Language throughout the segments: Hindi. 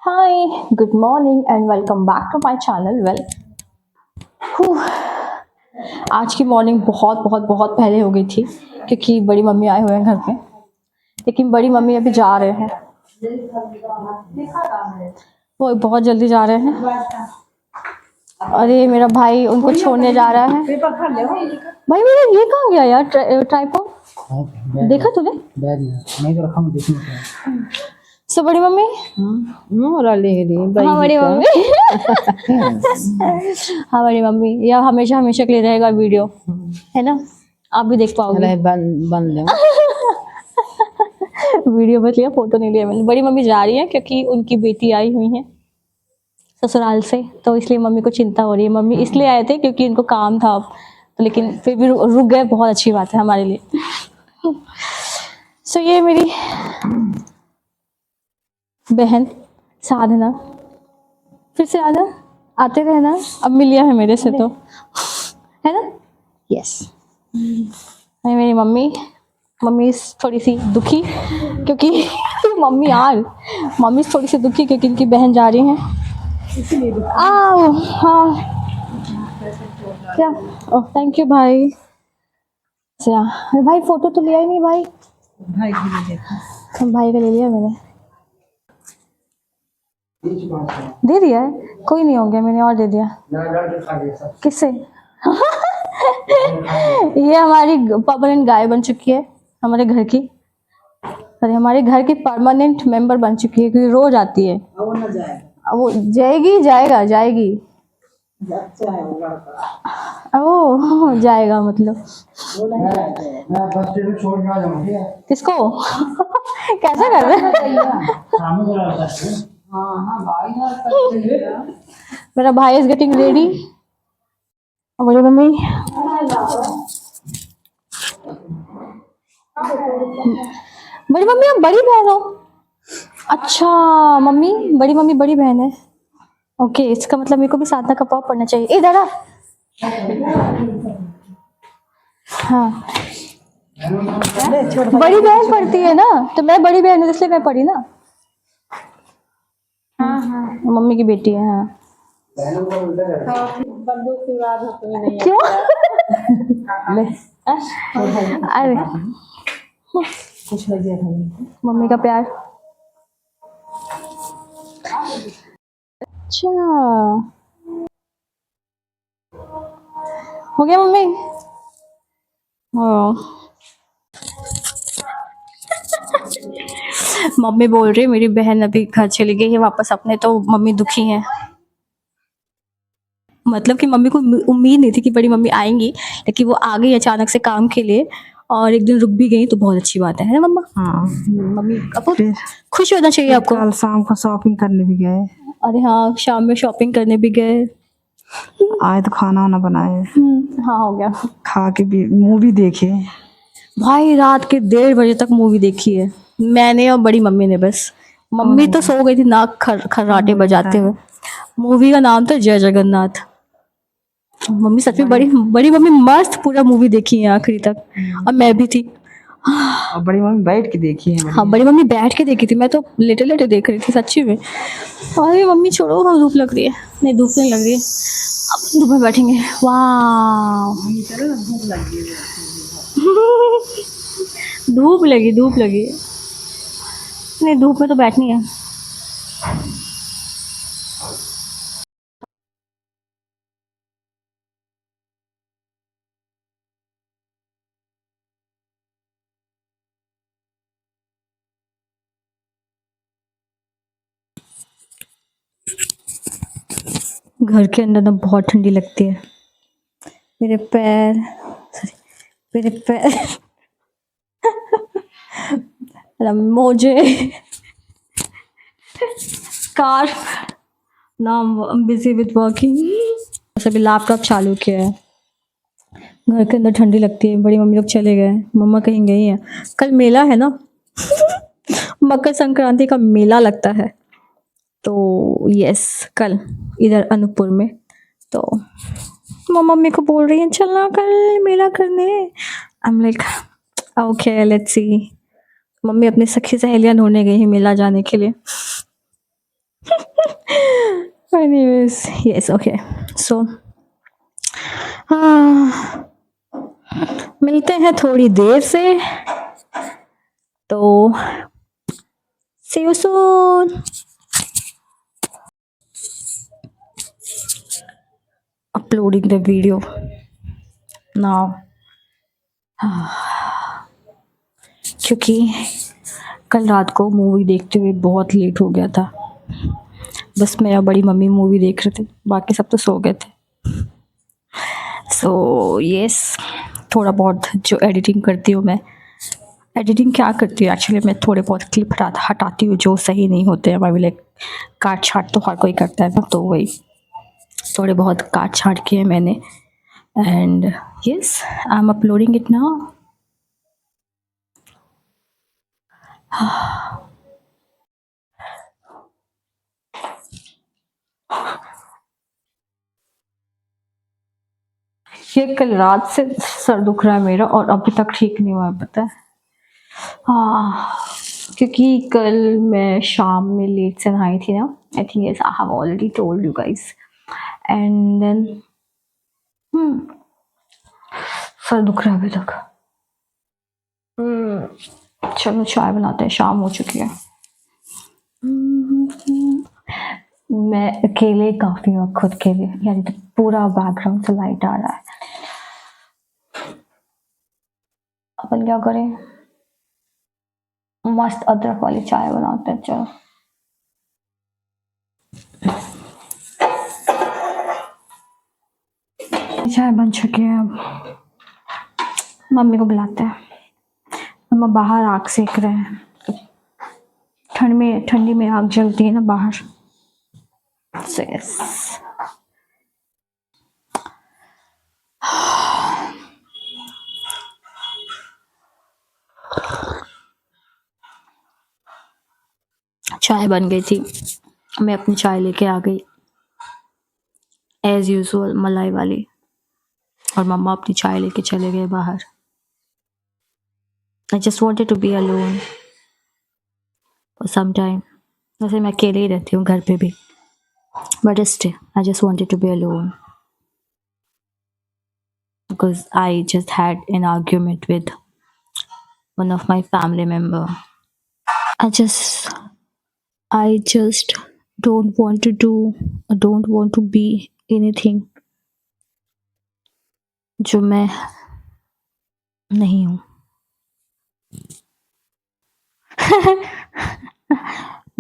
Hi, good morning and welcome back to my channel. आज की मॉर्निंग बहुत बहुत बहुत पहले हो गई थी क्योंकि बड़ी मम्मी आए हुए हैं घर पे। लेकिन बड़ी मम्मी अभी जा रहे हैं, वो बहुत जल्दी जा रहे हैं। अरे मेरा भाई उनको छोड़ने जा रहा है। भाई मेरा ये कहाँ गया यार, ट्राइपॉड देखा तूने? नहीं तो रखा, देखने सो बड़ी मम्मी। हाँ बड़ी मम्मी। हाँ बड़ी मम्मी, यह हमेशा हमेशा के लिए रहेगा वीडियो, है ना? आप भी देख पाओगे। बंद वीडियो बस लिया, फोटो नहीं लिया मैंने। बड़ी मम्मी जा रही है क्योंकि उनकी बेटी आई हुई है ससुराल से, तो इसलिए मम्मी को चिंता हो रही है। मम्मी इसलिए आए थे क्योंकि उनको काम था अब, तो लेकिन फिर भी रुक गए। बहुत अच्छी बात है हमारे लिए। सो ये मेरी बहन साधना, फिर से आना, आते रहना। अब मिलिया है मेरे से तो, है ना? यस। मेरी मम्मी, मम्मी थोड़ी सी दुखी क्योंकि मम्मी थोड़ी सी दुखी क्योंकि इनकी बहन जा रही हैं। आओ हाँ, क्या? ओह थैंक यू भाई। अच्छा भाई फोटो तो लिया ही नहीं भाई। भाई का ले लिया मैंने, दे दिया है। कोई नहीं हो गया, मैंने और दे दिया। किससे? ये हमारी परमानेंट गाय बन चुकी है हमारे घर की। अरे हमारे घर की परमानेंट मेंबर बन चुकी है क्योंकि रोज आती है। वो जाएगी, जाएगी। ओ जाएगा मतलब किसको? कैसा कर रहा है? मेरा भाई इज गेटिंग रेडी। बड़ी मम्मी, बड़ी मम्मी आप बड़ी बहन हो? अच्छा मम्मी, बड़ी मम्मी बड़ी बहन है। ओके, इसका मतलब मेरे को भी साधना का पाप पढ़ना चाहिए। ए दादा, हाँ बड़ी बहन पढ़ती है ना, तो मैं बड़ी बहन है इसलिए मैं पढ़ी ना। हाँ मम्मी की बेटी है। हाँ क्यों? अरे मम्मी का प्यार। अच्छा हो गया मम्मी? मम्मी बोल रही है मेरी बहन अभी घर चली गई है वापस अपने, तो मम्मी दुखी है। मतलब कि मम्मी को उम्मीद नहीं थी कि बड़ी मम्मी आएंगी, लेकिन वो आ गई अचानक से काम के लिए और एक दिन रुक भी गई, तो बहुत अच्छी बात है ना मम्मा? हाँ मम्मी अब खुश होना चाहिए आपको। कल शाम को शॉपिंग करने भी गए। अरे हाँ शाम में शॉपिंग करने भी गए। आए तो खाना वाना बनाए। हाँ हो गया। खा के भी मूवी देखे भाई, रात के 1:30 बजे तक मूवी देखी है मैंने और बड़ी मम्मी ने बस। मम्मी तो सो गई थी नाक खर्राटे बजाते हुए। मूवी का नाम था जय जगन्नाथ। मम्मी सच में बड़ी बड़ी मम्मी मस्त पूरा मूवी देखी है आखिरी तक, और मैं भी थी। और बड़ी मम्मी बैठ के देखी है। हाँ बड़ी मम्मी बैठ के देखी थी, मैं तो लेटे लेटे देख रही थी सच्ची में। अरे मम्मी छोड़ो, हाँ धूप लग रही है। नहीं धूप नहीं लग रही है, अब धूप में बैठेंगे। वाह धूप लगी। नहीं धूप में तो बैठनी है। घर के अंदर ना बहुत ठंडी लगती है। मेरे पैर, मेरे पैर मोजे, scarf. Now I am busy with working. सभी लैपटॉप चालू किया है। घर के अंदर ठंडी लगती है। बड़ी मम्मी लोग चले गए, मम्मा कहीं गई है। कल मेला है ना। मकर संक्रांति का मेला लगता है, तो यस कल इधर अनूपपुर में। तो मम्मा मेरे को बोल रही है चलना कल मेला करने। I am like okay let's see. Mummy अपनी सखी सहेलियां ढूंढने गई है मेला जाने के लिए। is yes, okay. So मिलते हैं थोड़ी देर से, तो see you soon. Uploading the video now. क्योंकि कल रात को मूवी देखते हुए बहुत लेट हो गया था। बस मैं और बड़ी मम्मी मूवी देख रहे थे, बाकी सब तो सो गए थे। सो यस, थोड़ा बहुत जो एडिटिंग करती हूँ मैं, एडिटिंग क्या करती हूँ एक्चुअली, मैं थोड़े बहुत क्लिप हटाती हूँ जो सही नहीं होते हैं। मैं लाइक काट छाट तो हर कोई करता है ना, तो वही थोड़े बहुत काट छाट किए मैंने। And yes, I am uploading it now. ये कल रात से सर दुख रहा है मेरा और अभी तक ठीक नहीं हुआ है, पता है। क्योंकि कल मैं शाम में लेट से नहाई थी ना, I think yes I have already told you guys. And then सर दुख रहा है अभी तक। चलो चाय बनाते हैं, शाम हो चुकी है। मैं अकेले काफी हूँ, खुद के लिए, यानी तो पूरा बैकग्राउंड से लाइट आ रहा है। अपन क्या करें, मस्त अदरक वाली चाय बनाते हैं। चलो चाय बन चुकी है, अब मम्मी को बुलाते हैं। मम्मा बाहर आग सेक रहे हैं, ठंडी में आग जलती है ना बाहर। So, yes. चाय बन गई थी, मैं अपनी चाय लेके आ गई एज यूजुअल, मलाई वाली, और मम्मा अपनी चाय लेके चले गए बाहर। I just wanted to be alone for some time. वैसे मैं अकेले ही रहती हूँ घर पे भी, but still I just wanted to be alone because I just had an argument with one of my family member. I just don't want to do, don't want to be anything जो मैं नहीं हूँ।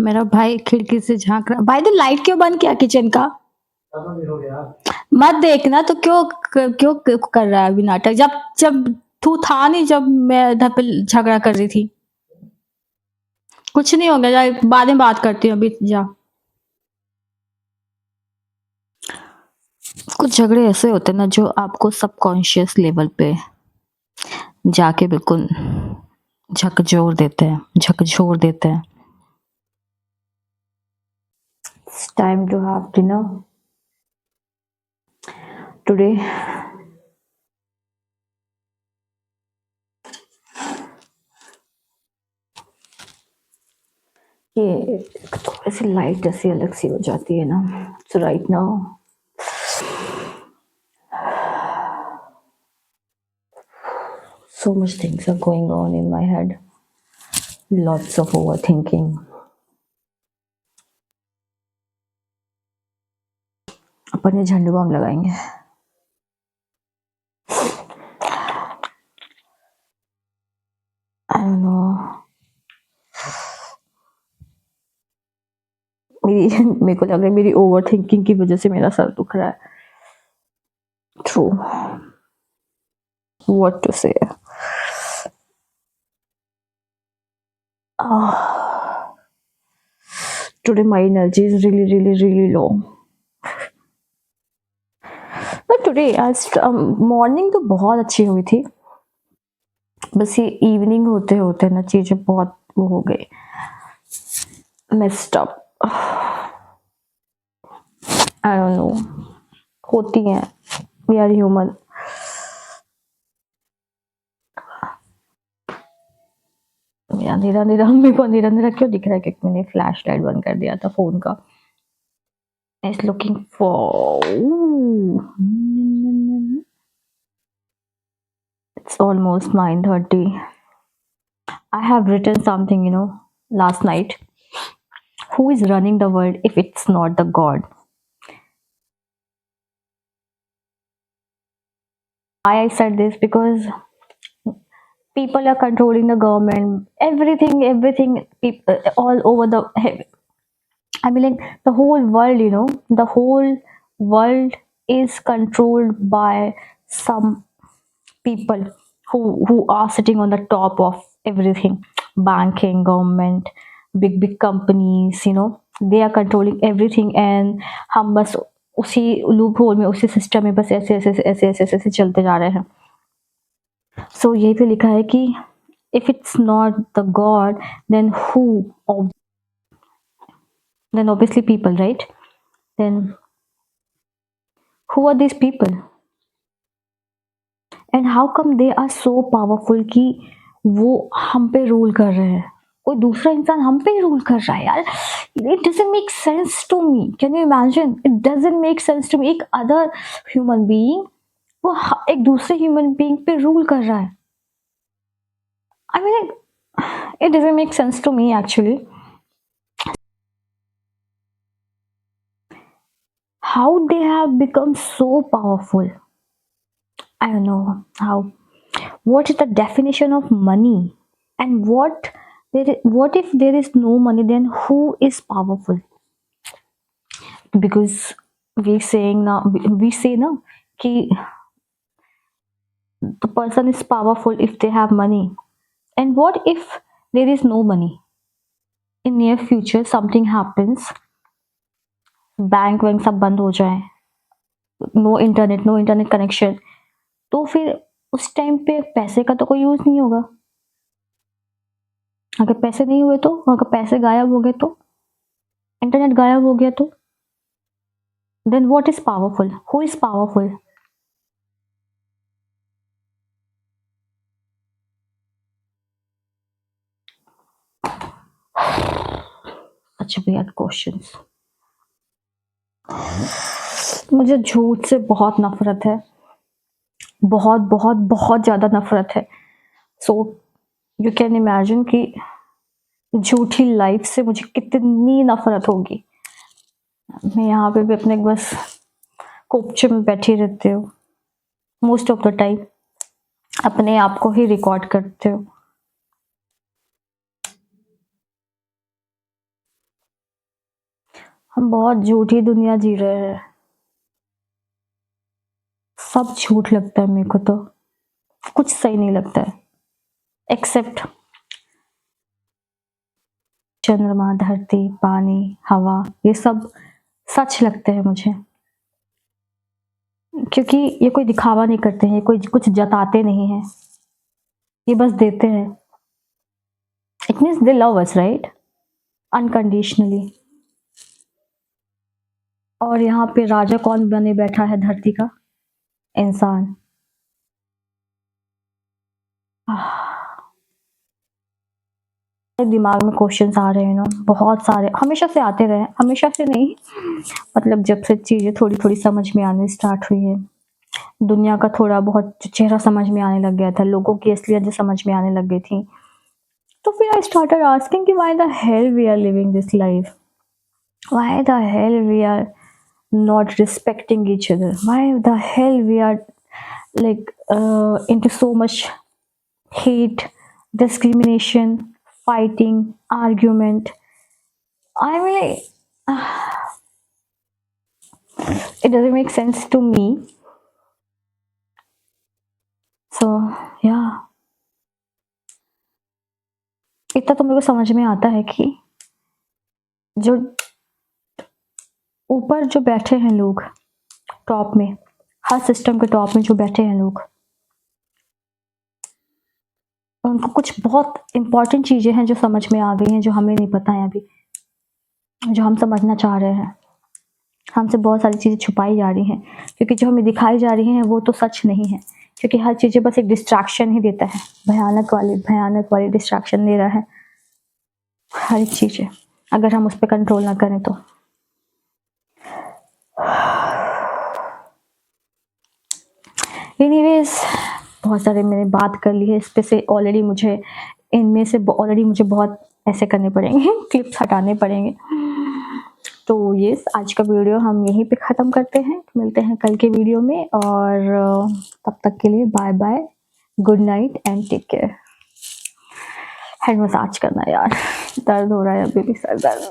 मेरा भाई खिड़की से झांक रहा। भाई तो लाइट क्यों बंद किया किचन का? मत देखना तो क्यों क्यों कर रहा है अभी नाटक? जब तू था नहीं, जब मैं इधर पे झगड़ा कर रही थी। कुछ नहीं होगा, जा बाद में बात करती हूँ, अभी जा। कुछ झगड़े ऐसे होते हैं ना जो आपको सबकॉन्शियस लेवल पे जाके बिल्कुल झकझोर देते हैं। It's time to have dinner today. ये तो ऐसी लाइट ऐसी अलग सी हो जाती है ना। So right now so much things are going on in my head, lots of overthinking. अपन ये झंडू बम लगाएंगे। I don't know, मेरे को लग रहा है मेरी ओवर थिंकिंग की वजह से मेरा सर दुख रहा है। ट्रू, व्हाट टू से। Today my energy is really low. But today आज मॉर्निंग तो बहुत अच्छी हुई थी, बस ये इवनिंग होते होते ना चीजें बहुत वो हो गई, messed up. I don't know, होती हैं, वी आर ह्यूमन। अंधेरा मेरे को अंधेरा क्यों दिख रहा है? क्योंकि मैंने फ्लैश लाइट बंद कर दिया था फोन का। is looking for. Ooh. It's almost 9:30. I have written something, last night. Who is running the world if it's not the God? Why I said this? Because people are controlling the government, everything, people all over the. I mean, like the whole world, the whole world is controlled by some people who are sitting on the top of everything. Banking, government, big companies, they are controlling everything, and हम बस उसी लूप होल में, उसी सिस्टम में बस ऐसे ऐसे ऐसे ऐसे ऐसे ऐसे चलते जा रहे हैं. सो यही पे लिखा है कि if it's not the God, then who? Then obviously people, right? Then who are these people? And how come they are so powerful कि वो हम पे रूल कर रहे हैं? कोई दूसरा इंसान हम पे रूल कर रहा है यार. It doesn't make sense to me. Can you imagine? It doesn't make sense to me. एक other human being वो एक दूसरे human being पे रूल कर रहा है. I mean, it doesn't make sense to me actually. How they have become so powerful? I don't know how. What is the definition of money? And what if there is no money, then who is powerful? Because we say now कि the person is powerful if they have money. And what if there is no money? In near future something happens, bank वैंक सब बंद हो जाए, नो इंटरनेट कनेक्शन, तो फिर उस टाइम पे पैसे का तो कोई यूज नहीं होगा. अगर पैसे नहीं हुए तो, अगर पैसे गायब हो गए तो, इंटरनेट गायब हो गया तो, then what is powerful? Who is powerful? Such weird questions. मुझे झूठ से बहुत नफरत है, बहुत बहुत बहुत ज़्यादा नफरत है. सो यू कैन इमेजिन कि झूठी लाइफ से मुझे कितनी नफरत होगी. मैं यहाँ पे भी अपने बस कोपचे में बैठी रहती हूँ, मोस्ट ऑफ द टाइम अपने आप को ही रिकॉर्ड करते हो. हम बहुत झूठी दुनिया जी रहे हैं. सब झूठ लगता है मेरे को, तो कुछ सही नहीं लगता है एक्सेप्ट चंद्रमा, धरती, पानी, हवा, ये सब सच लगते हैं मुझे, क्योंकि ये कोई दिखावा नहीं करते हैं, ये कोई कुछ जताते नहीं हैं, ये बस देते हैं. It means they love us, right, unconditionally. और यहाँ पे राजा कौन बने बैठा है धरती का? इंसान. दिमाग में क्वेश्चंस आ रहे हैं ना, बहुत सारे, हमेशा से आते रहे, हमेशा से नहीं, मतलब जब से चीज़ें थोड़ी थोड़ी समझ में आने स्टार्ट हुई है, दुनिया का थोड़ा बहुत चेहरा समझ में आने लग गया था, लोगों की असलियत जो समझ में आने लग गई थी, तो फिर आई स्टार्टेड आस्किंग कि why the hell we are living this life, why the hell we are not respecting each other, why the hell we are like into so much hate, discrimination, fighting, argument. I mean, it doesn't make sense to me. So yeah, इतना तो मेरे को समझ में आता है कि जो ऊपर जो बैठे हैं लोग टॉप में, हर सिस्टम के टॉप में जो बैठे हैं लोग, उनको कुछ बहुत इंपॉर्टेंट चीज़ें हैं जो समझ में आ गई हैं, जो हमें नहीं पता है अभी, जो हम समझना चाह रहे हैं. हमसे बहुत सारी चीज़ें छुपाई जा रही हैं, क्योंकि जो हमें दिखाई जा रही हैं वो तो सच नहीं है, क्योंकि हर चीज़ें बस एक डिस्ट्रैक्शन ही देता है, भयानक वाली डिस्ट्रैक्शन दे रहा है हर एक चीज़ें, अगर हम उस पर कंट्रोल ना करें तो. एनीवेज बहुत सारे मैंने बात कर ली है इस पे से ऑलरेडी मुझे इनमें से ऑलरेडी मुझे बहुत ऐसे करने पड़ेंगे क्लिप्स हटाने पड़ेंगे। तो ये आज का वीडियो हम यहीं पे ख़त्म करते हैं, मिलते हैं कल के वीडियो में और तब तक के लिए bye bye, good night and take care. Head massage करना यार, दर्द हो रहा है अभी भी, सर दर्द।